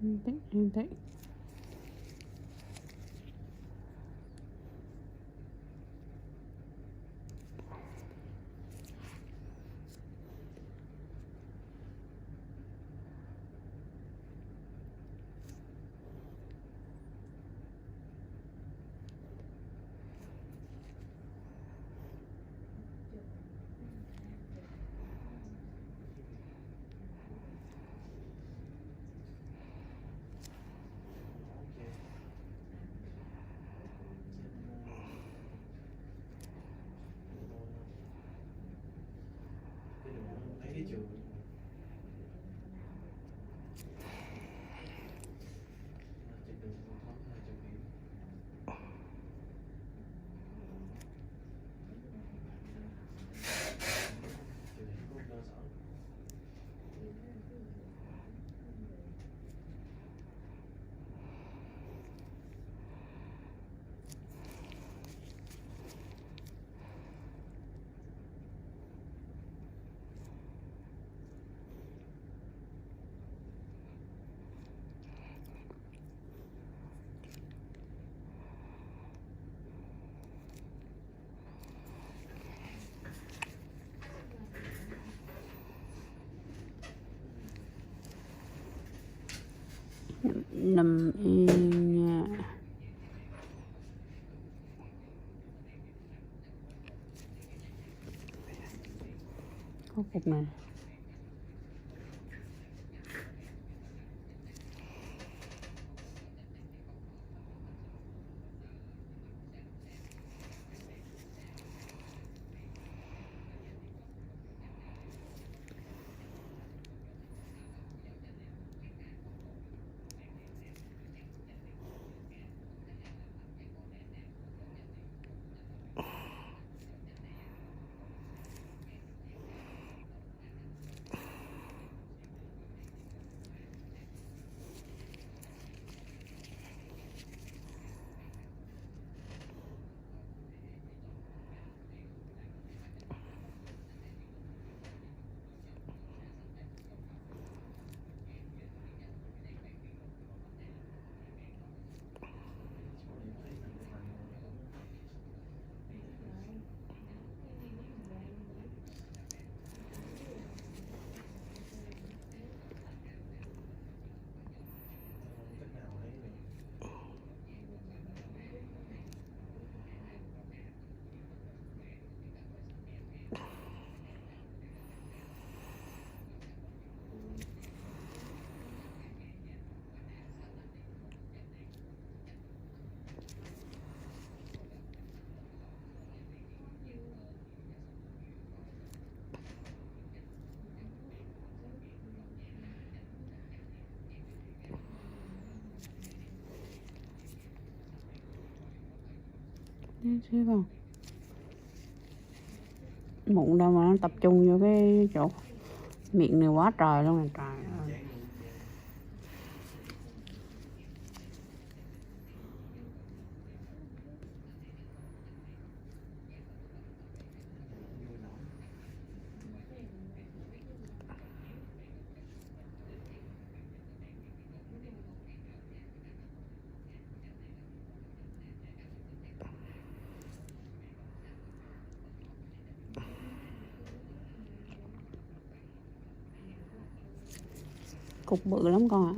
Yên tí. Nằm yên nha. Có cục này. Thấy không? Mụn đâu mà nó tập trung vô cái chỗ miệng này quá trời luôn này, trời ơi. Cục bự lắm con ạ.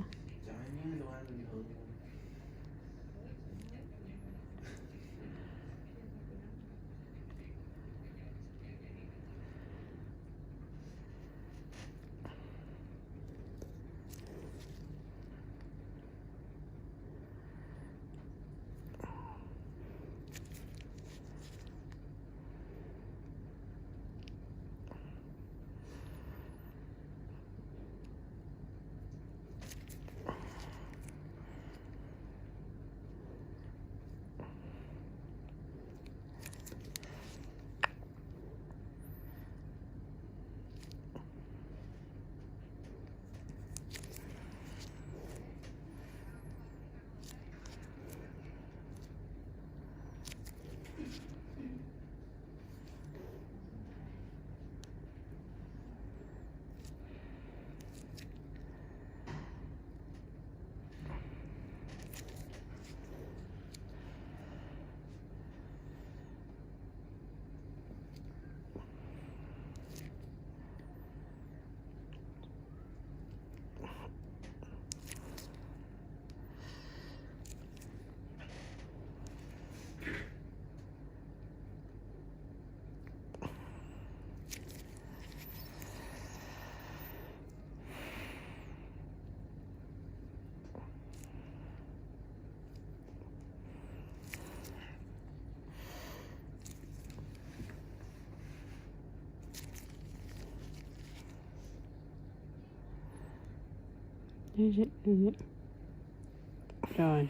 Rồi.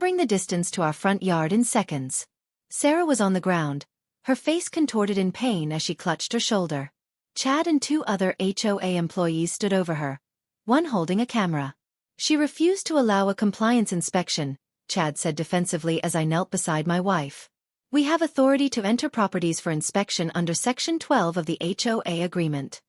Covering the distance to our front yard in seconds. Sarah was on the ground, her face contorted in pain as she clutched her shoulder. Chad and 2 other HOA employees stood over her, one holding a camera. She refused to allow a compliance inspection, Chad said defensively as I knelt beside my wife. We have authority to enter properties for inspection under Section 12 of the HOA agreement.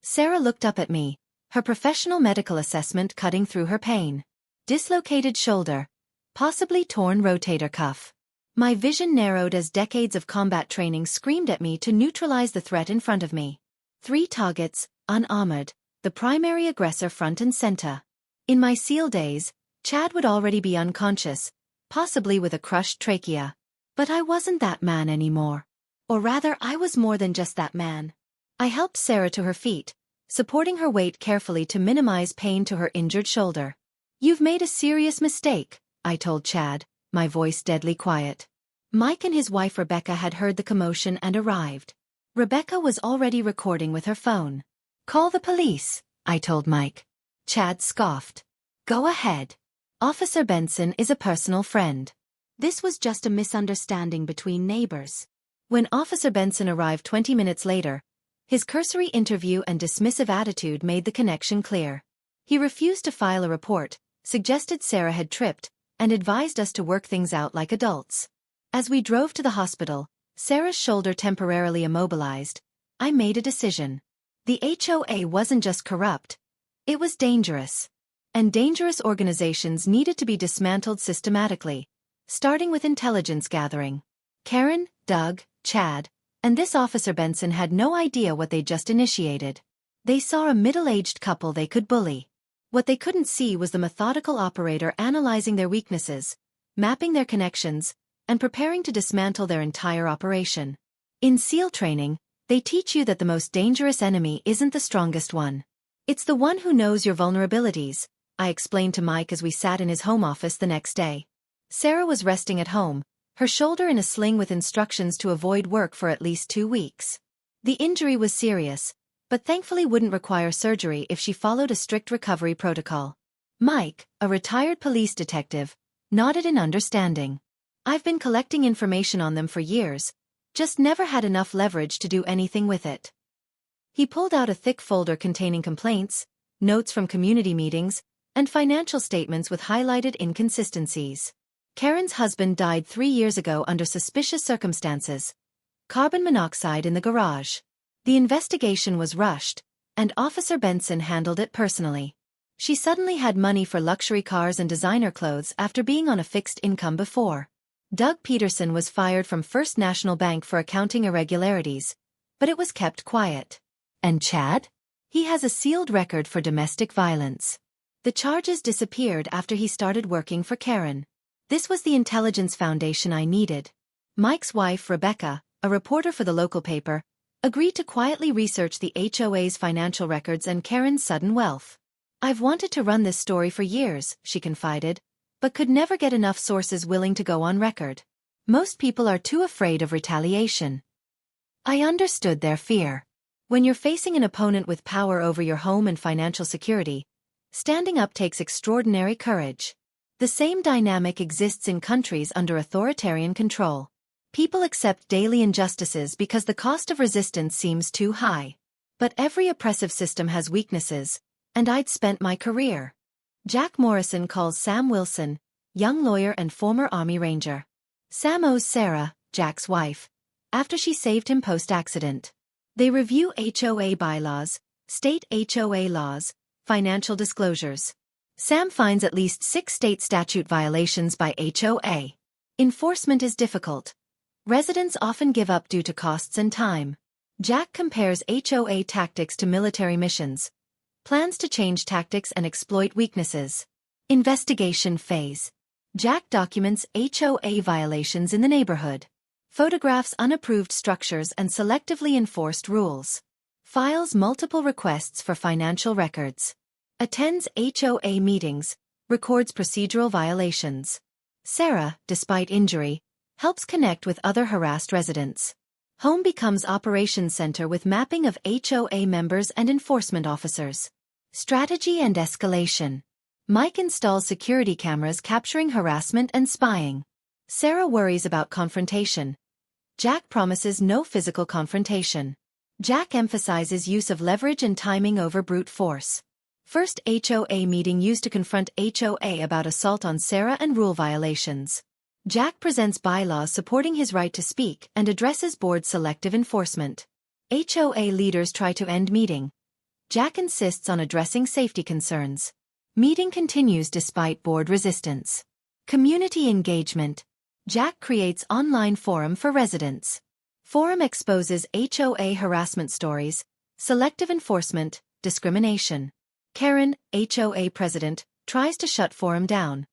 Sarah looked up at me, her professional medical assessment cutting through her pain. Dislocated shoulder. Possibly torn rotator cuff. My vision narrowed as decades of combat training screamed at me to neutralize the threat in front of me. 3 targets, unarmored, the primary aggressor front and center. In my SEAL days, Chad would already be unconscious, possibly with a crushed trachea. But I wasn't that man anymore. Or rather, I was more than just that man. I helped Sarah to her feet, supporting her weight carefully to minimize pain to her injured shoulder. You've made a serious mistake, I told Chad, my voice deadly quiet. Mike and his wife Rebecca had heard the commotion and arrived. Rebecca was already recording with her phone. Call the police, I told Mike. Chad scoffed. Go ahead. Officer Benson is a personal friend. This was just a misunderstanding between neighbors. When Officer Benson arrived 20 minutes later, his cursory interview and dismissive attitude made the connection clear. He refused to file a report, suggested Sarah had tripped, and advised us to work things out like adults. As we drove to the hospital, Sarah's shoulder temporarily immobilized, I made a decision. The HOA wasn't just corrupt, it was dangerous. And dangerous organizations needed to be dismantled systematically, starting with intelligence gathering. Karen, Doug, Chad, and this Officer Benson had no idea what they'd just initiated. They saw a middle-aged couple they could bully. What they couldn't see was the methodical operator analyzing their weaknesses, mapping their connections, and preparing to dismantle their entire operation. In SEAL training, they teach you that the most dangerous enemy isn't the strongest one. It's the one who knows your vulnerabilities, I explained to Mike as we sat in his home office the next day. Sarah was resting at home, her shoulder in a sling with instructions to avoid work for at least 2 weeks. The injury was serious, but thankfully wouldn't require surgery if she followed a strict recovery protocol. Mike, a retired police detective, nodded in understanding. I've been collecting information on them for years, just never had enough leverage to do anything with it. He pulled out a thick folder containing complaints, notes from community meetings, and financial statements with highlighted inconsistencies. Karen's husband died 3 years ago under suspicious circumstances. Carbon monoxide in the garage. The investigation was rushed, and Officer Benson handled it personally. She suddenly had money for luxury cars and designer clothes after being on a fixed income before. Doug Peterson was fired from First National Bank for accounting irregularities, but it was kept quiet. And Chad? He has a sealed record for domestic violence. The charges disappeared after he started working for Karen. This was the intelligence foundation I needed. Mike's wife, Rebecca, a reporter for the local paper, agreed to quietly research the HOA's financial records and Karen's sudden wealth. "I've wanted to run this story for years," she confided, "but could never get enough sources willing to go on record. Most people are too afraid of retaliation." I understood their fear. When you're facing an opponent with power over your home and financial security, standing up takes extraordinary courage. The same dynamic exists in countries under authoritarian control. People accept daily injustices because the cost of resistance seems too high. But every oppressive system has weaknesses, and I'd spent my career. Jack Morrison calls Sam Wilson, young lawyer and former Army Ranger. Sam owes Sarah, Jack's wife, after she saved him post-accident. They review HOA bylaws, state HOA laws, financial disclosures. Sam finds at least 6 state statute violations by HOA. Enforcement is difficult. Residents often give up due to costs and time. Jack compares HOA tactics to military missions, plans to change tactics and exploit weaknesses. Investigation phase. Jack documents HOA violations in the neighborhood. Photographs unapproved structures and selectively enforced rules. Files multiple requests for financial records. Attends HOA meetings, records procedural violations. Sarah, despite injury, helps connect with other harassed residents. Home becomes operations center with mapping of HOA members and enforcement officers. Strategy and escalation. Mike installs security cameras capturing harassment and spying. Sarah worries about confrontation. Jack promises no physical confrontation. Jack emphasizes use of leverage and timing over brute force. First HOA meeting used to confront HOA about assault on Sarah and rule violations. Jack presents bylaws supporting his right to speak and addresses board selective enforcement. HOA leaders try to end meeting. Jack insists on addressing safety concerns. Meeting continues despite board resistance. Community engagement. Jack creates online forum for residents. Forum exposes HOA harassment stories, selective enforcement, discrimination. Karen, HOA president, tries to shut forum down.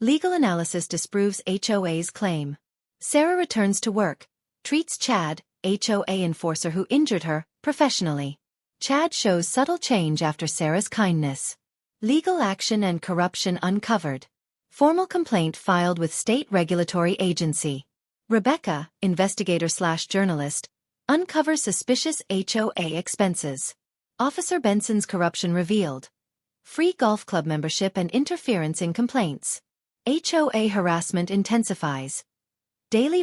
Legal analysis disproves HOA's claim. Sarah returns to work, treats Chad, HOA enforcer who injured her, professionally. Chad shows subtle change after Sarah's kindness. Legal action and corruption uncovered. Formal complaint filed with state regulatory agency. Rebecca, investigator/journalist, uncovers suspicious HOA expenses. Officer Benson's corruption revealed. Free golf club membership and interference in complaints. HOA harassment intensifies. Daily